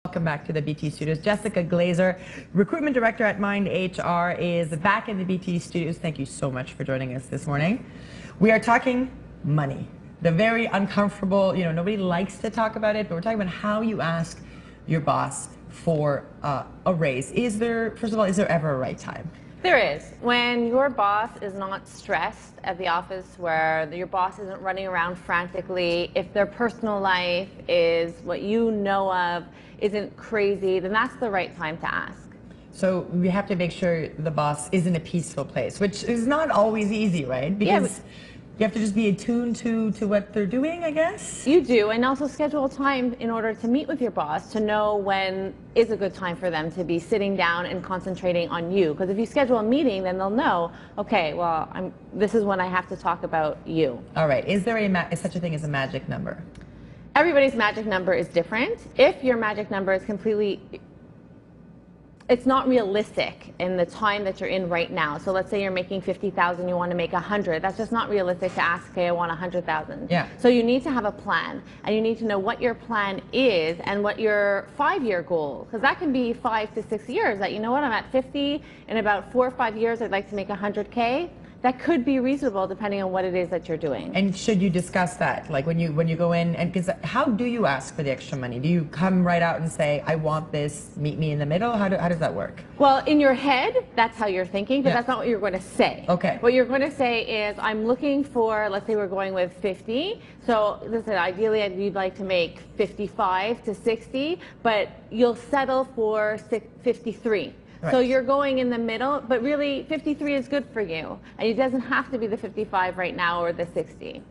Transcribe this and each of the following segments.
Welcome back to the BT Studios. Jessica Glazer, Recruitment Director at Mind HR, is back in the BT Studios. Thank you so much for joining us this morning. We are talking money. The very uncomfortable, nobody likes to talk about it, but we're talking about how you ask your boss for a raise. First of all, is there ever a right time? There is. When your boss is not stressed at the office, where your boss isn't running around frantically, if their personal life is what you know of isn't crazy, then that's the right time to ask. So we have to make sure the boss is in a peaceful place, which is not always easy, right? Because you have to just be attuned to what they're doing, I guess? You do, and also schedule time in order to meet with your boss to know when is a good time for them to be sitting down and concentrating on you. Because if you schedule a meeting, then they'll know, okay, well, this is when I have to talk about you. All right. Is there such a thing as a magic number? Everybody's magic number is different. If your magic number is it's not realistic in the time that you're in right now. So let's say you're making 50,000, you want to make 100. That's just not realistic to ask, okay, I want 100,000. Yeah. So you need to have a plan, and you need to know what your plan is and what your 5-year goal, because that can be 5 to 6 years. That, you know what, I'm at 50, in about 4 or 5 years, I'd like to make 100K. That could be reasonable depending on what it is that you're doing. And should you discuss that? Like when you go in, and because how do you ask for the extra money? Do you come right out and say, I want this, meet me in the middle? How does that work? Well, in your head, that's how you're thinking, but that's not what you're going to say. Okay. What you're going to say is, I'm looking for, let's say we're going with 50. So listen, ideally you'd like to make 55 to 60, but you'll settle for 53. Right. So you're going in the middle, but really 53 is good for you. And it doesn't have to be the 55 right now or the 60.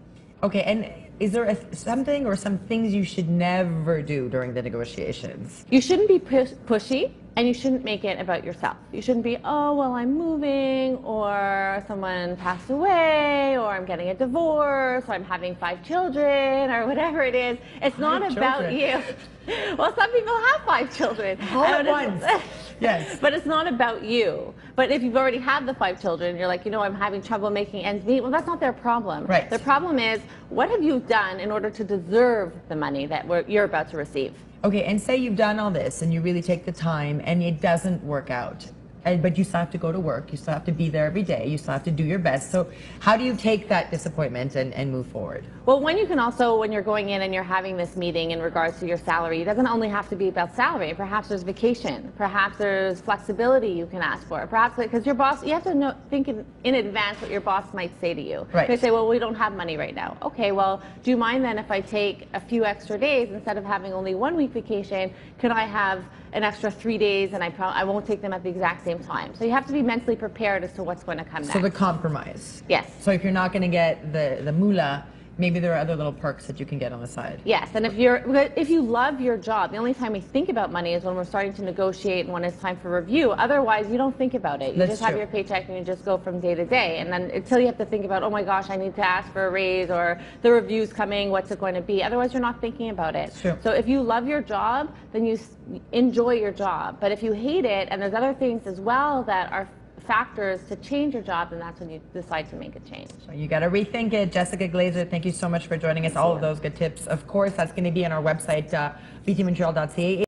Okay, and is there something or some things you should never do during the negotiations? You shouldn't be pushy, and you shouldn't make it about yourself. You shouldn't be, oh, well, I'm moving, or someone passed away, or I'm getting a divorce, or I'm having 5 children, or whatever it is. It's not about you. Well, some people have 5 children. All at once. Yes. But it's not about you. But if you've already had the 5 children, you're like, I'm having trouble making ends meet. Well, that's not their problem. Right. The problem is, what have you done in order to deserve the money that you're about to receive? Okay, and say you've done all this and you really take the time and it doesn't work out. But you still have to go to work. You still have to be there every day. You still have to do your best. So how do you take that disappointment and move forward? Well, when you're going in and you're having this meeting in regards to your salary, it doesn't only have to be about salary. Perhaps there's vacation. Perhaps there's flexibility you can ask for. Perhaps because your boss, you have to think in advance what your boss might say to you. Right. They say, well, we don't have money right now. Okay, well, do you mind then if I take a few extra days instead of having only 1 week vacation? Can I have an extra 3 days, and I won't take them at the exact same time. So you have to be mentally prepared as to what's going to come next. So the compromise. Yes. So if you're not going to get the moolah, maybe there are other little perks that you can get on the side. Yes, and if you love your job, the only time we think about money is when we're starting to negotiate and when it's time for review. Otherwise, you don't think about it. You just have your paycheck and you just go from day to day. And then until you have to think about, oh my gosh, I need to ask for a raise, or the review's coming, what's it going to be? Otherwise, you're not thinking about it. True. So if you love your job, then you enjoy your job. But if you hate it, and there's other things as well that are factors to change your job, and that's when you decide to make a change. So you got to rethink it. Jessica Glazer, thank you so much for joining us. All of those good tips, of course, that's going to be on our website, btmontreal.ca.